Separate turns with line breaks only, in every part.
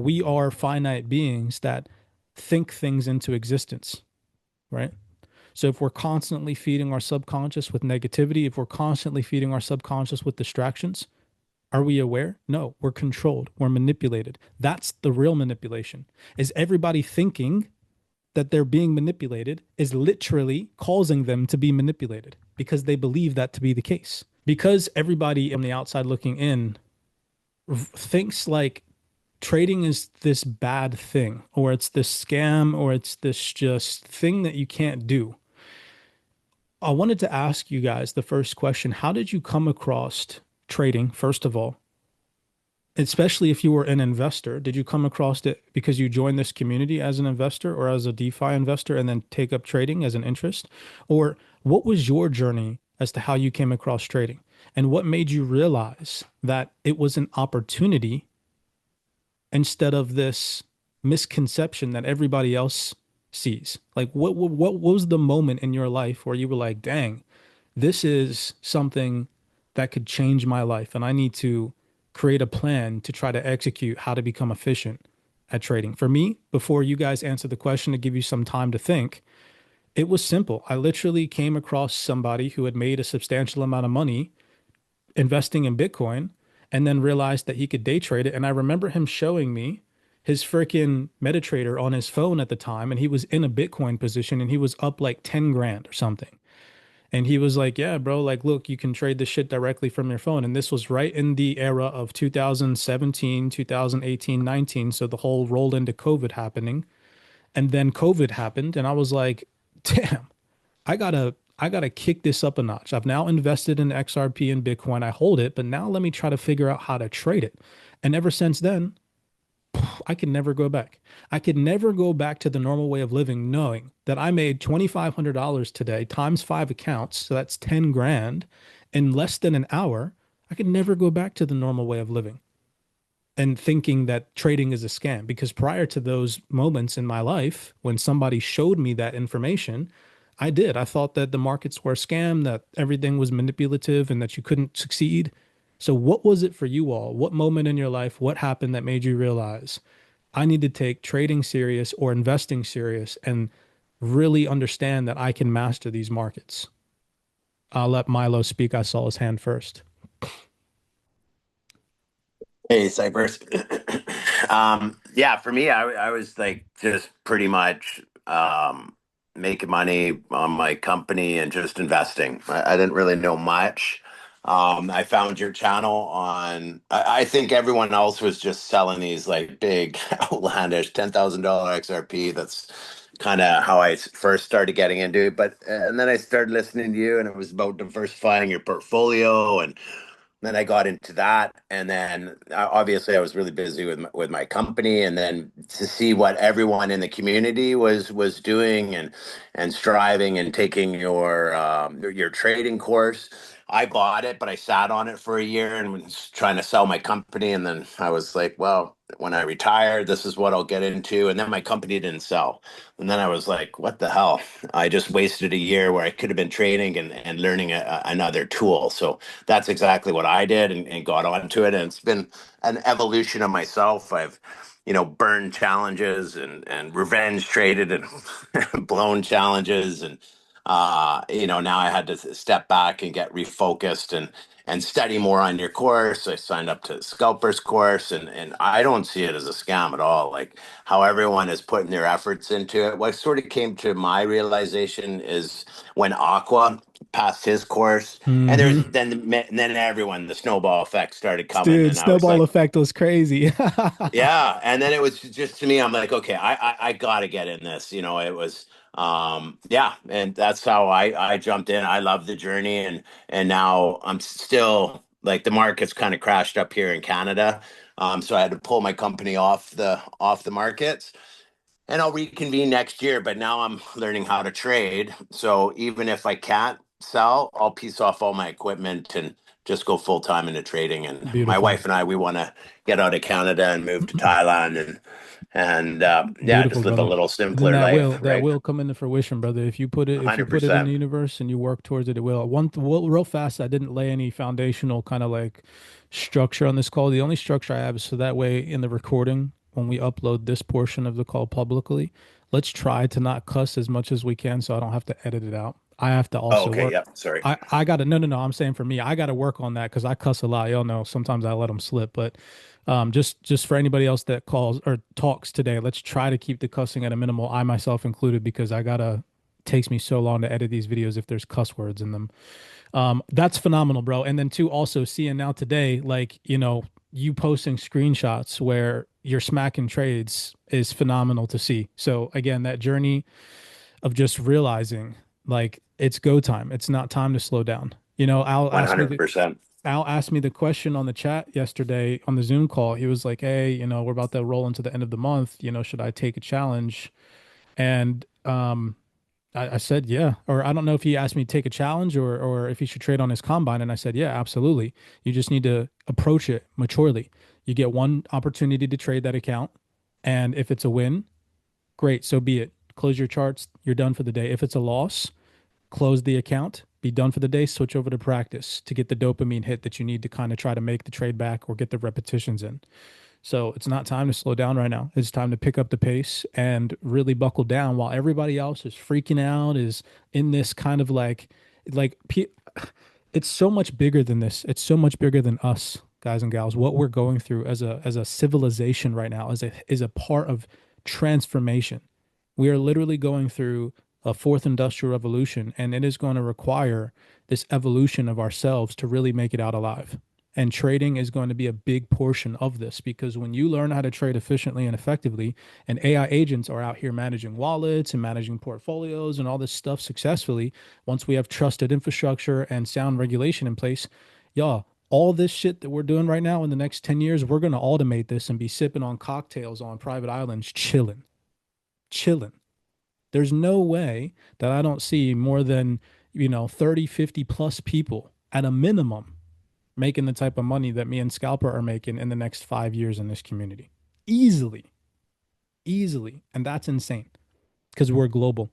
We are finite beings that think things into existence, right? So if we're constantly feeding our subconscious with negativity, if we're constantly feeding our subconscious with distractions, are we aware? No, we're controlled, we're manipulated. That's the real manipulation. Is everybody thinking that they're being manipulated is literally causing them to be manipulated because they believe that to be the case. Because everybody on the outside looking in thinks like trading is this bad thing, or it's this scam, or it's this just thing that you can't do. I wanted to ask you guys the first question. How did you come across trading, first of all? Especially if you were an investor, did you come across it because you joined this community as an investor or as a DeFi investor and then take up trading as an interest? Or what was your journey as to how you came across trading? And what made you realize that it was an opportunity instead of this misconception that everybody else sees? Like what was the moment in your life where you were like, dang, this is something that could change my life and I need to create a plan to try to execute how to become efficient at trading? For me, before you guys answer the question to give you some time to think, it was simple. I literally came across somebody who had made a substantial amount of money investing in Bitcoin and then realized that he could day trade it. And I remember him showing me his freaking MetaTrader on his phone at the time, and he was in a Bitcoin position and he was up like 10 grand or something. And he was like, yeah, bro, like, look, you can trade this shit directly from your phone. And this was right in the era of 2017, 2018, 19. So the whole roll into COVID happening. And then COVID happened. And I was like, damn, I gotta kick this up a notch. I've now invested in XRP and Bitcoin. I hold it, but now let me try to figure out how to trade it. And ever since then, I could never go back. I could never go back to the normal way of living, knowing that I made $2,500 today times five accounts. So that's 10 grand in less than an hour. I could never go back to the normal way of living and thinking that trading is a scam, because prior to those moments in my life, when somebody showed me that information, I did. I thought that the markets were a scam, that everything was manipulative, and that you couldn't succeed. So, what was it for you all? What moment in your life, what happened that made you realize I need to take trading serious or investing serious and really understand that I can master these markets? I'll let Milo speak. I saw his hand first.
Hey, Cypress. Yeah, for me, I was like just pretty much making money on my company and just investing. I didn't really know much. I found your channel on, I think everyone else was just selling these like big, outlandish $10,000 XRP. That's kind of how I first started getting into it. But, and then I started listening to you, and it was about diversifying your portfolio, and then I got into that, and then obviously I was really busy with my company, and then to see what everyone in the community was doing and striving and taking your trading course. I bought it, but I sat on it for a year and was trying to sell my company, and then I was like, well, when I retire, this is what I'll get into, and then my company didn't sell, and then I was like, what the hell? I just wasted a year where I could have been trading and learning another tool. So that's exactly what I did, and got onto it. And it's been an evolution of myself. I've, burned challenges and revenge traded and blown challenges. And, now I had to step back and get refocused and study more on your course. I signed up to Scalper's course, and I don't see it as a scam at all. Like how everyone is putting their efforts into it. What sort of came to my realization is when Aqua passed his course, and
Hmm.
then everyone, the snowball effect started coming,
Dude,
and I was
snowball
like,
effect was crazy.
yeah. And then it was just, to me, I'm like, okay, I gotta get in this. It was yeah, and that's how I jumped in. I love the journey, and now I'm still like, the market's kind of crashed up here in Canada. So I had to pull my company off the markets, and I'll reconvene next year. But now I'm learning how to trade. So even if I can't sell, I'll piece off all my equipment and just go full time into trading. And my
Beautiful.
wife and I, we want to get out of Canada and move to Thailand, and yeah,
Beautiful,
just live a
brother.
little
Then
simpler
that
life,
will that
right?
will come into fruition, brother. If you put it in the
100%.
universe and you work towards it, it will. Real fast, I didn't lay any foundational kind of like structure on this call. The only structure I have is so that way in the recording, when we upload this portion of the call publicly, let's try to not cuss as much as we can so I don't have to edit it out. I have to
Oh,
also
okay.
work.
Yep. Sorry.
I gotta no, I'm saying for me, I gotta work on that because I cuss a lot. Y'all know sometimes I let them slip, but just for anybody else that calls or talks today, let's try to keep the cussing at a minimal. I myself included because I gotta takes me so long to edit these videos if there's cuss words in them. That's phenomenal, bro. And then two, also seeing now today, like, you posting screenshots where you're smacking trades is phenomenal to see. So again, that journey of just realizing like it's go time. It's not time to slow down.
100%.
Al asked me the question on the chat yesterday on the Zoom call. He was like, "Hey, we're about to roll into the end of the month. Should I take a challenge?" And I said, yeah. Or I don't know if he asked me to take a challenge or if he should trade on his combine. And I said, yeah, absolutely. You just need to approach it maturely. You get one opportunity to trade that account. And if it's a win, great. So be it. Close your charts. You're done for the day. If it's a loss, close the account, be done for the day, switch over to practice to get the dopamine hit that you need to kind of try to make the trade back or get the repetitions in. So it's not time to slow down right now. It's time to pick up the pace and really buckle down while everybody else is freaking out, is in this kind of like it's so much bigger than this. It's so much bigger than us, guys and gals. What we're going through as a civilization right now is a part of transformation. We are literally going through a fourth industrial revolution, and it is going to require this evolution of ourselves to really make it out alive. And trading is going to be a big portion of this because when you learn how to trade efficiently and effectively, and AI agents are out here managing wallets and managing portfolios and all this stuff successfully, once we have trusted infrastructure and sound regulation in place, y'all, all this shit that we're doing right now in the next 10 years, we're going to automate this and be sipping on cocktails on private islands, chilling, chilling. There's no way that I don't see more than, 30, 50 plus people at a minimum making the type of money that me and Scalper are making in the next 5 years in this community. Easily, easily. And that's insane because we're global.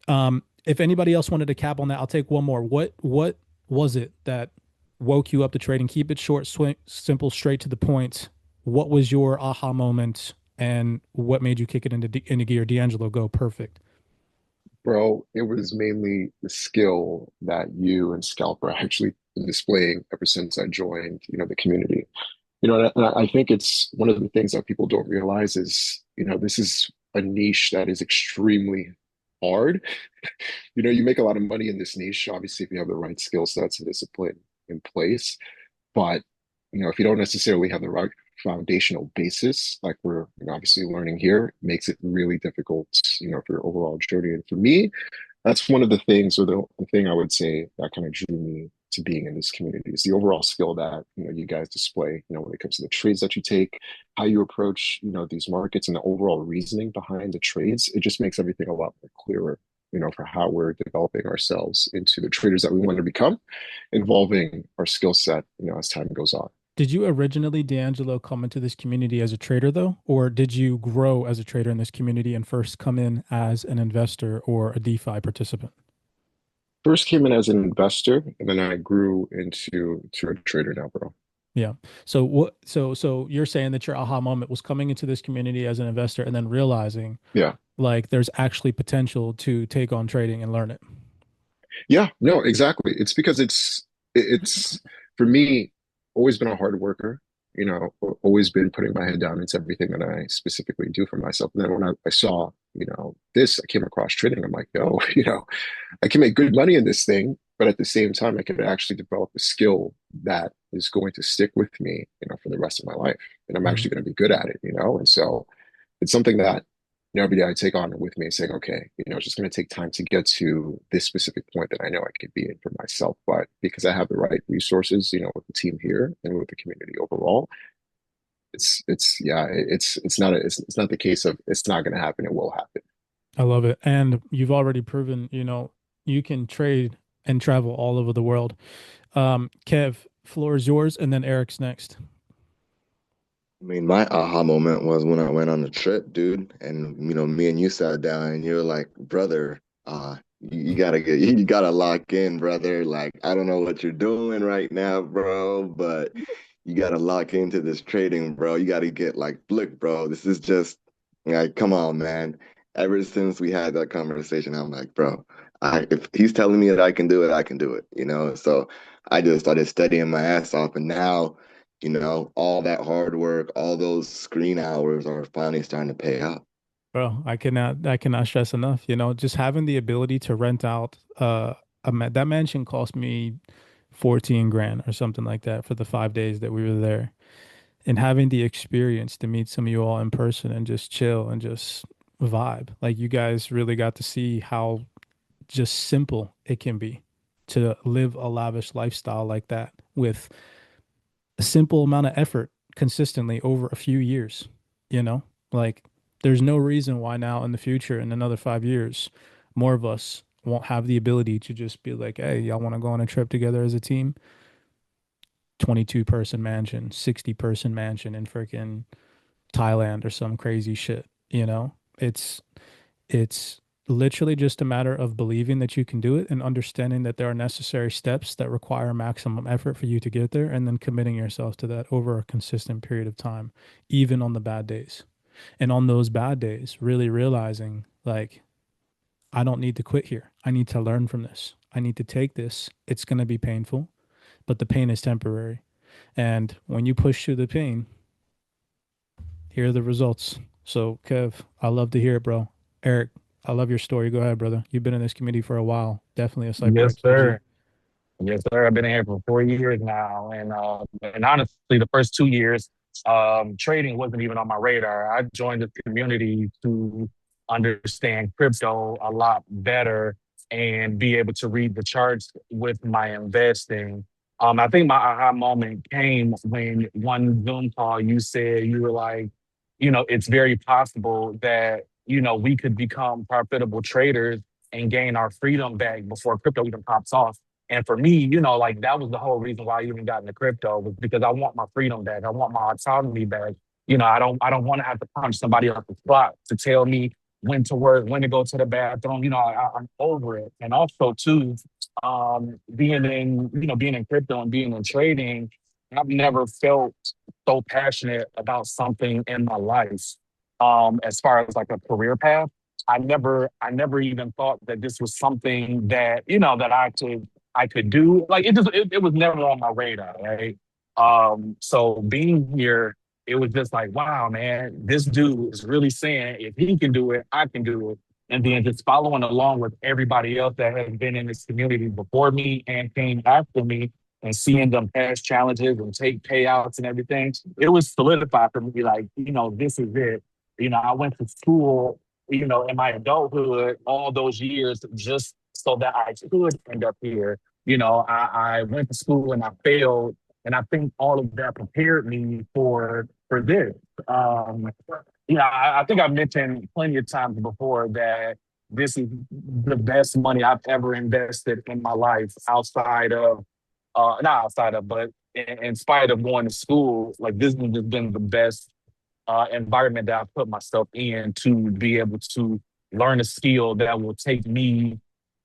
If anybody else wanted to cap on that, I'll take one more. What was it that woke you up to trading? Keep it short, simple, straight to the point. What was your aha moment and what made you kick it into gear? D'Angelo, go perfect.
Bro, it was mainly the skill that you and Scalper actually been displaying ever since I joined, the community. And I think it's one of the things that people don't realize is, this is a niche that is extremely hard. You make a lot of money in this niche, obviously, if you have the right skill sets and discipline in place. But, if you don't necessarily have the right foundational basis, like we're obviously learning here, makes it really difficult, for your overall journey. And for me, that's one of the things, or the thing I would say that kind of drew me to being in this community is the overall skill that you guys display. When it comes to the trades that you take, how you approach these markets, and the overall reasoning behind the trades. It just makes everything a lot more clearer. For how we're developing ourselves into the traders that we want to become, involving our skill set, as time goes on.
Did you originally, D'Angelo, come into this community as a trader, though? Or did you grow as a trader in this community and first come in as an investor or a DeFi participant?
First came in as an investor, and then I grew into a trader now, bro.
Yeah. So what so you're saying that your aha moment was coming into this community as an investor and then realizing
Yeah.
like there's actually potential to take on trading and learn it.
Yeah, no, exactly. It's because it's for me always been a hard worker, always been putting my head down into everything that I specifically do for myself. And then when I saw, this, I came across trading. I'm like, yo, I can make good money in this thing, but at the same time, I can actually develop a skill that is going to stick with me, for the rest of my life. And I'm
Mhm.
actually going to be good at it. And so it's something that every day I take on with me, saying, okay, it's just going to take time to get to this specific point that I know I could be in for myself. But because I have the right resources, with the team here and with the community overall, it's not the case of it's not going to happen. It will happen.
I love it. And you've already proven, you can trade and travel all over the world. Kev, floor is yours, and then Eric's next.
I mean, my aha moment was when I went on the trip, dude, and me and you sat down and you were like, brother, you gotta you gotta lock in, brother. Like, I don't know what you're doing right now, bro, but you gotta lock into this trading, bro. You gotta get like, look, bro, this is just like, come on, man. Ever since we had that conversation, I'm like, bro, if he's telling me that I can do it, I can do it, you know? So I just started studying my ass off, and now, all that hard work, all those screen hours are finally starting to pay out.
Bro, I cannot stress enough, just having the ability to rent out that mansion cost me 14 grand or something like that for the 5 days that we were there. And having the experience to meet some of you all in person and just chill and just vibe. Like you guys really got to see how just simple it can be to live a lavish lifestyle like that with a simple amount of effort consistently over a few years, you know? Like there's no reason why now in the future, in another 5 years, more of us won't have the ability to just be like, hey, y'all want to go on a trip together as a team? 22-person mansion, 60-person mansion in freaking Thailand or some crazy shit, you know? It's literally just a matter of believing that you can do it and understanding that there are necessary steps that require maximum effort for you to get there and then committing yourself to that over a consistent period of time, even on the bad days. And on those bad days, really realizing like, I don't need to quit here. I need to learn from this. I need to take this. It's going to be painful, but the pain is temporary. And when you push through the pain, here are the results. So, Kev, I love to hear it, bro. Eric, I love your story. Go ahead, brother. You've been in this community for a while. Definitely a
Yes,
CyPRX OG.
sir. Yes, sir. I've been in here for 4 years now, and honestly, the first 2 years, trading wasn't even on my radar. I joined the community to understand crypto a lot better and be able to read the charts with my investing. I think my aha moment came when one Zoom call you said you were like, it's very possible that we could become profitable traders and gain our freedom back before crypto even pops off. And for me, like that was the whole reason why I even got into crypto was because I want my freedom back. I want my autonomy back. I don't want to have to punch somebody off the clock to tell me when to work, when to go to the bathroom. I'm over it. And also too, being in crypto and being in trading, I've never felt so passionate about something in my life. As far as like a career path, I never even thought that this was something that that I could do. Like it was never on my radar, right? So being here, it was just like, wow, man, this dude is really saying if he can do it, I can do it. And then just following along with everybody else that has been in this community before me and came after me and seeing them pass challenges and take payouts and everything, it was solidified for me like, this is it. I went to school, in my adulthood all those years just so that I could end up here. I went to school and I failed, and I think all of that prepared me for this. Um, I think I've mentioned plenty of times before that this is the best money I've ever invested in my life outside of, not outside of, but in spite of going to school, like this has just been the best environment that I put myself in to be able to learn a skill that will take me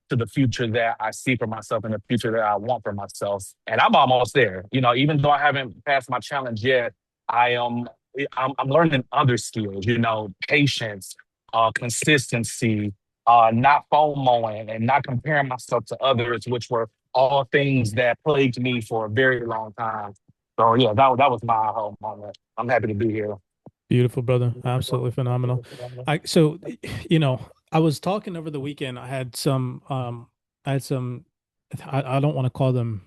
to the future that I see for myself and the future that I want for myself. And I'm almost there. Even though I haven't passed my challenge yet, I am I'm learning other skills, patience, consistency, not FOMOing and not comparing myself to others, which were all things that plagued me for a very long time. So yeah, that was my whole moment. I'm happy to be here.
Beautiful, brother. Absolutely phenomenal. So, I was talking over the weekend. I had some, I don't want to call them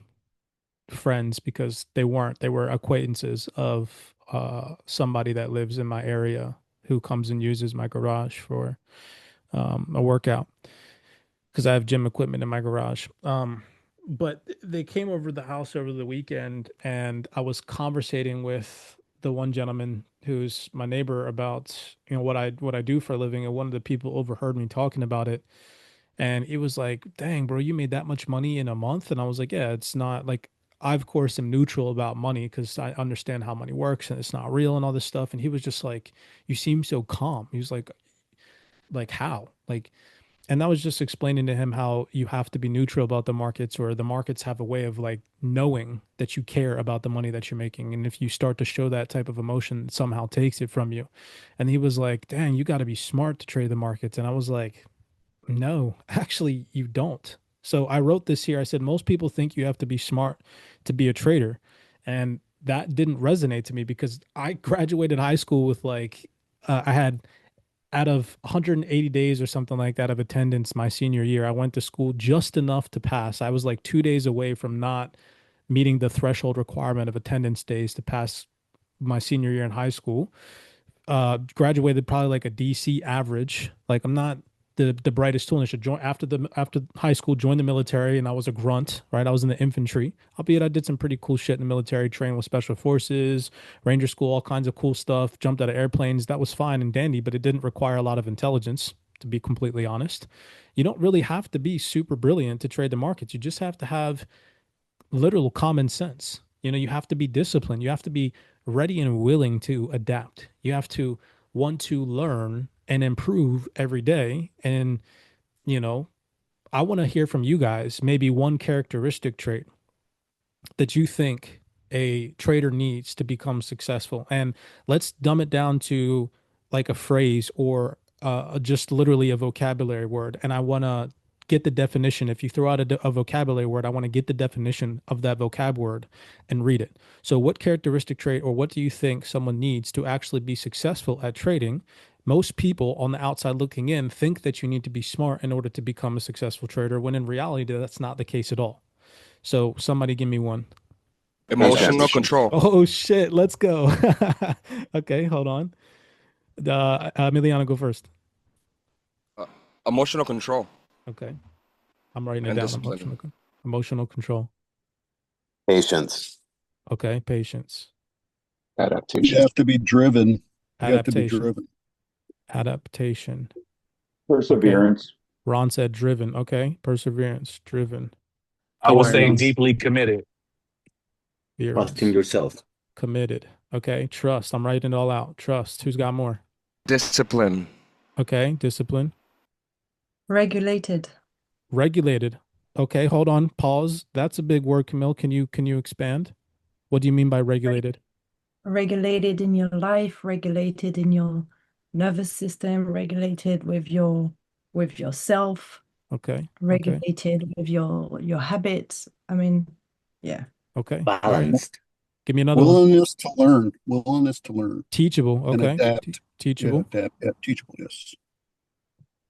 friends because they weren't. They were acquaintances of somebody that lives in my area who comes and uses my garage for a workout because I have gym equipment in my garage. But they came over the house over the weekend, and I was conversating with the one gentleman who's my neighbor about what I do for a living, and one of the people overheard me talking about it, and it was like, "Dang, bro, you made that much money in a month?" And I was like, "Yeah, it's not like." I, of course, am neutral about money because I understand how money works and it's not real and all this stuff. And he was just like, "You seem so calm." He was like how? Like, And I was just explaining to him how you have to be neutral about the markets, or the markets have a way of like knowing that you care about the money that you're making. And if you start to show that type of emotion, it somehow takes it from you. And he was like, dang, you got to be smart to trade the markets. And I was like, no, actually, you don't. So I wrote this here. I said, most people think you have to be smart to be a trader. And that didn't resonate to me because I graduated high school with like, I had out of 180 days or something like that of attendance my senior year, I went to school just enough to pass. I was like 2 days away from not meeting the threshold requirement of attendance days to pass my senior year in high school. Graduated probably like a DC average. Like I'm not the brightest tool. And I should join after high school, join the military, and I was a grunt, right? I was in the infantry. Albeit I did some pretty cool shit in the military, trained with special forces, ranger school, all kinds of cool stuff. Jumped out of airplanes. That was fine and dandy, but it didn't require a lot of intelligence, to be completely honest. You don't really have to be super brilliant to trade the markets. You just have to have literal common sense. You have to be disciplined. You have to be ready and willing to adapt. You have to want to learn and improve every day. And, you know, I want to hear from you guys maybe one characteristic trait that you think a trader needs to become successful. And let's dumb it down to like a phrase or just literally a vocabulary word. And I want to get the definition. If you throw out a vocabulary word, I want to get the definition of that vocab word and read it. So, what characteristic trait or what do you think someone needs to actually be successful at trading? Most people on the outside looking in think that you need to be smart in order to become a successful trader, when in reality, that's not the case at all. So, somebody give me one.
Emotional
Patience.
control.
Oh shit, let's go. Okay, hold on. Emiliano, go first.
Uh, Emotional control
Okay, I'm writing it
and
down.
discipline.
Emotional control.
Patience.
Okay, patience.
You
Adaptation.
have to be driven. You have to be
Adaptation.
driven.
Adaptation.
Perseverance.
Ron said driven. Okay, perseverance, driven,
I would say
awareness,
deeply committed.
Trusting
adherence,
yourself.
committed. Okay, trust. I'm writing it all out. Trust. Who's got more?
Discipline.
Okay, discipline.
Regulated.
Regulated. Okay, hold on. Pause. That's a big word, Camille. Can you expand? What do you mean by regulated?
Regulated in your life, regulated in your nervous system, regulated with yourself,
Okay. Okay.
regulated with your habits. I mean, yeah.
Okay. All right.
Balanced.
Give me another one.
Willingness to learn. Willingness to learn
Teachable.
and
Okay.
adapt.
Teachable.
Yeah, adapt. Yeah, teachable. Yes.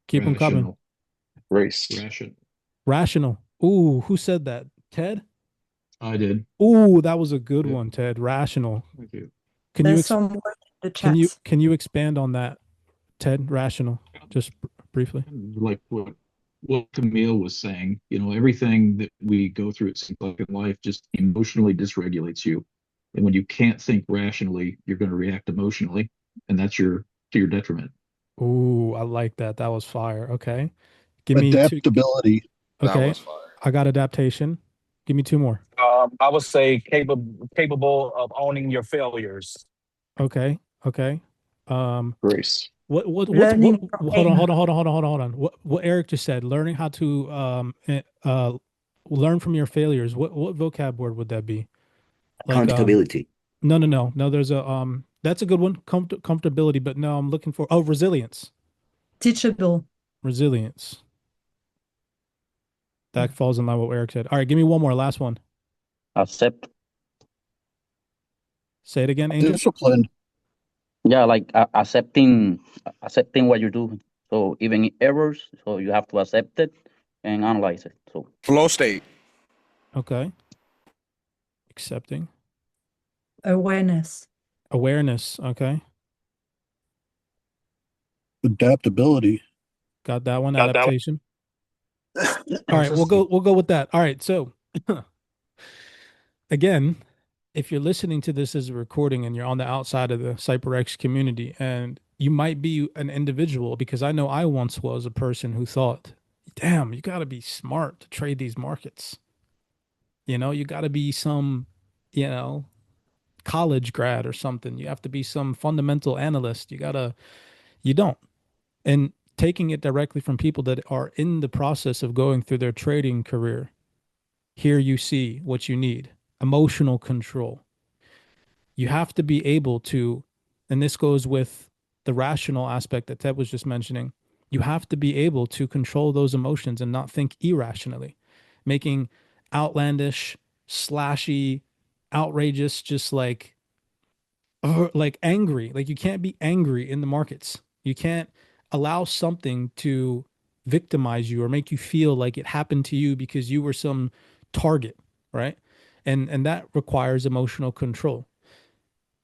Keep them coming.
Rational. Race.
Ration.
Rational. Ooh, who said that? Ted?
I did.
Ooh, that was a good
Yeah.
one, Ted. Rational.
Thank you.
Can you
There's some word in the
can you
chat.
can you expand on that, Ted? Rational. Just briefly.
Like what Camille was saying, everything that we go through, it seems like in life, just emotionally dysregulates you. And when you can't think rationally, you're going to react emotionally, and that's to your detriment.
Ooh, I like that. That was fire. Okay. Give me two.
Adaptability.
That
Okay.
was fire.
I got adaptation. Give me two more.
I would say capable of owning your failures.
Okay. Okay.
Grace.
What
Learning from
hold on,
pain.
hold on. What Eric just said, learning how to learn from your failures. What vocab word would that be? Like
Accountability.
no. There's a that's a good one. Comfortability, but no, I'm looking for resilience.
Teachable.
Resilience. That falls in line with what Eric said. All right, give me one more, last one.
Accept.
Say it again, Angel.
Discipline.
Yeah, like accepting what you do. So even errors, so you have to accept it and analyze it. So
Flow state.
Okay. Accepting.
Awareness.
Awareness. Okay.
Adaptability.
Got that one. Adaptation. All right, we'll go with that. All right, so again, if you're listening to this as a recording and you're on the outside of the CYPRX community, and you might be an individual, because I know I once was a person who thought, damn, you got to be smart to trade these markets. You got to be some, college grad or something. You have to be some fundamental analyst. You don't. And taking it directly from people that are in the process of going through their trading career. Here you see what you need: emotional control. You have to be able to, and this goes with the rational aspect that Ted was just mentioning, you have to be able to control those emotions and not think irrationally, making outlandish, slashy, outrageous, just like angry. Like you can't be angry in the markets. You can't allow something to victimize you or make you feel like it happened to you because you were some target, right? And that requires emotional control.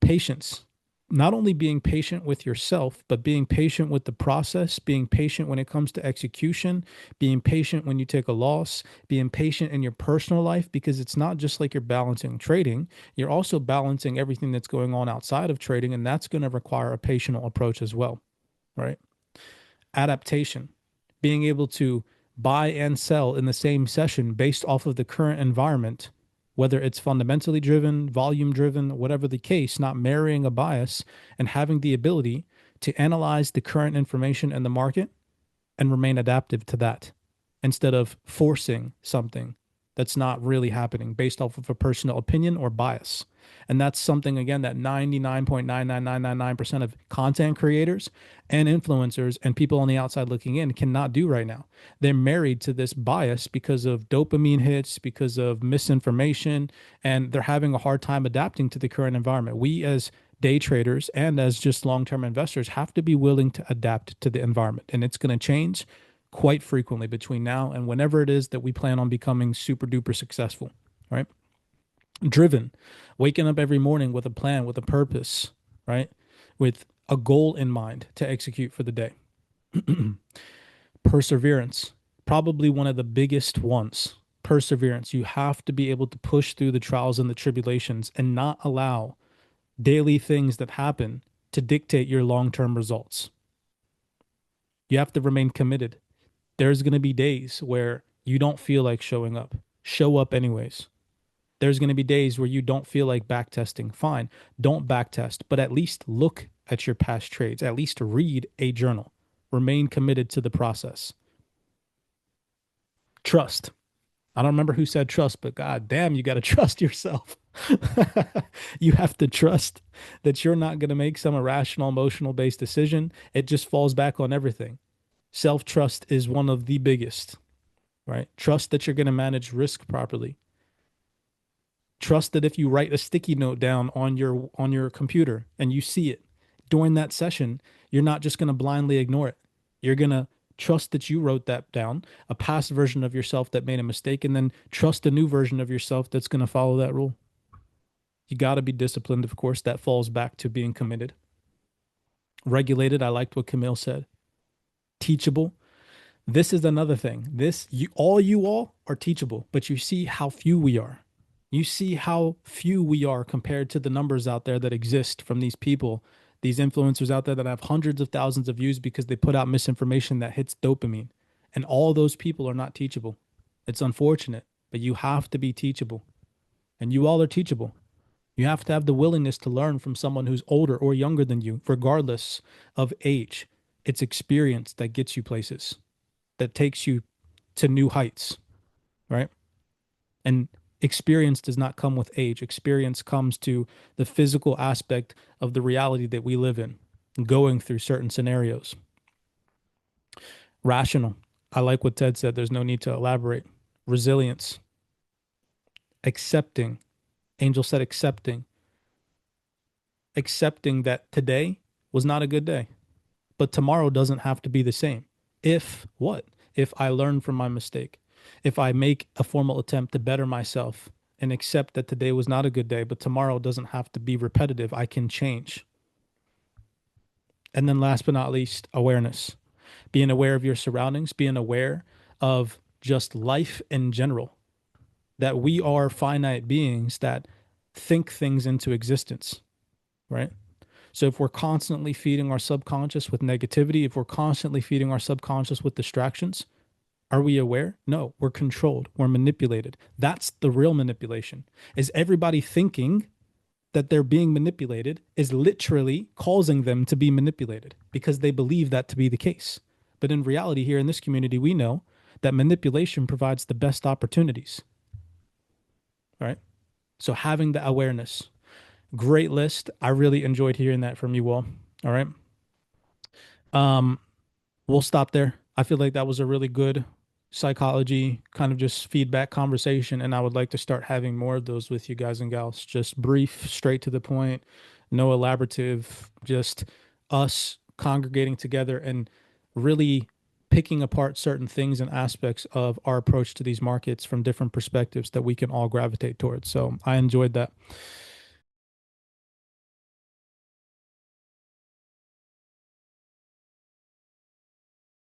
Patience. Not only being patient with yourself, but being patient with the process, being patient when it comes to execution, being patient when you take a loss, being patient in your personal life, because it's not just like you're balancing trading, you're also balancing everything that's going on outside of trading, and that's going to require a patient approach as well, right? Adaptation, being able to buy and sell in the same session based off of the current environment, whether it's fundamentally driven, volume driven, whatever the case, not marrying a bias, and having the ability to analyze the current information in the market and remain adaptive to that instead of forcing something that's not really happening based off of a personal opinion or bias. And that's something, again, that 99.99999% of content creators and influencers and people on the outside looking in cannot do right now. They're married to this bias because of dopamine hits, because of misinformation, and they're having a hard time adapting to the current environment. We, as day traders and as just long-term investors, have to be willing to adapt to the environment, and it's going to change quite frequently between now and whenever it is that we plan on becoming super duper successful, right? Driven, waking up every morning with a plan, with a purpose, right? With a goal in mind to execute for the day. Perseverance, probably one of the biggest ones. Perseverance. You have to be able to push through the trials and the tribulations and not allow daily things that happen to dictate your long-term results. You have to remain committed. There's going to be days where you don't feel like showing up. Show up anyways. There's going to be days where you don't feel like backtesting. Fine, don't backtest, but at least look at your past trades. At least read a journal. Remain committed to the process. Trust. I don't remember who said trust, but god damn, you got to trust yourself. You have to trust that you're not going to make some irrational, emotional based decision. It just falls back on everything. Self-trust is one of the biggest, right? Trust that you're going to manage risk properly. Trust that if you write a sticky note down on your computer and you see it during that session, you're not just going to blindly ignore it. You're going to trust that you wrote that down, a past version of yourself that made a mistake, and then trust a new version of yourself that's going to follow that rule. You got to be disciplined, of course. That falls back to being committed. Regulated. I liked what Camille said. Teachable. This is another thing. You all are teachable, but you see how few we are. You see how few we are compared to the numbers out there that exist from these people, these influencers out there that have hundreds of thousands of views because they put out misinformation that hits dopamine. And all those people are not teachable. It's unfortunate, but you have to be teachable. And you all are teachable. You have to have the willingness to learn from someone who's older or younger than you, regardless of age. It's experience that gets you places, that takes you to new heights, right? And experience does not come with age. Experience comes to the physical aspect of the reality that we live in, going through certain scenarios. Rational. I like what Ted said. There's no need to elaborate. Resilience. Accepting. Angel said accepting. Accepting that today was not a good day, but tomorrow doesn't have to be the same. If what? If I learn from my mistake, if I make a formal attempt to better myself and accept that today was not a good day, but tomorrow doesn't have to be repetitive, I can change. And then last but not least, awareness. Being aware of your surroundings, being aware of just life in general, that we are finite beings that think things into existence, right? So if we're constantly feeding our subconscious with negativity, if we're constantly feeding our subconscious with distractions, are we aware? No, we're controlled. We're manipulated. That's the real manipulation. Is everybody thinking that they're being manipulated is literally causing them to be manipulated because they believe that to be the case. But in reality, here in this community, we know that manipulation provides the best opportunities, right? So having the awareness, great list. I really enjoyed hearing that from you all. All right. Um, we'll stop there. I feel like that was a really good psychology kind of just feedback conversation, and I would like to start having more of those with you guys and gals. Just brief, straight to the point, no elaborative, just us congregating together and really picking apart certain things and aspects of our approach to these markets from different perspectives that we can all gravitate towards. So I enjoyed that.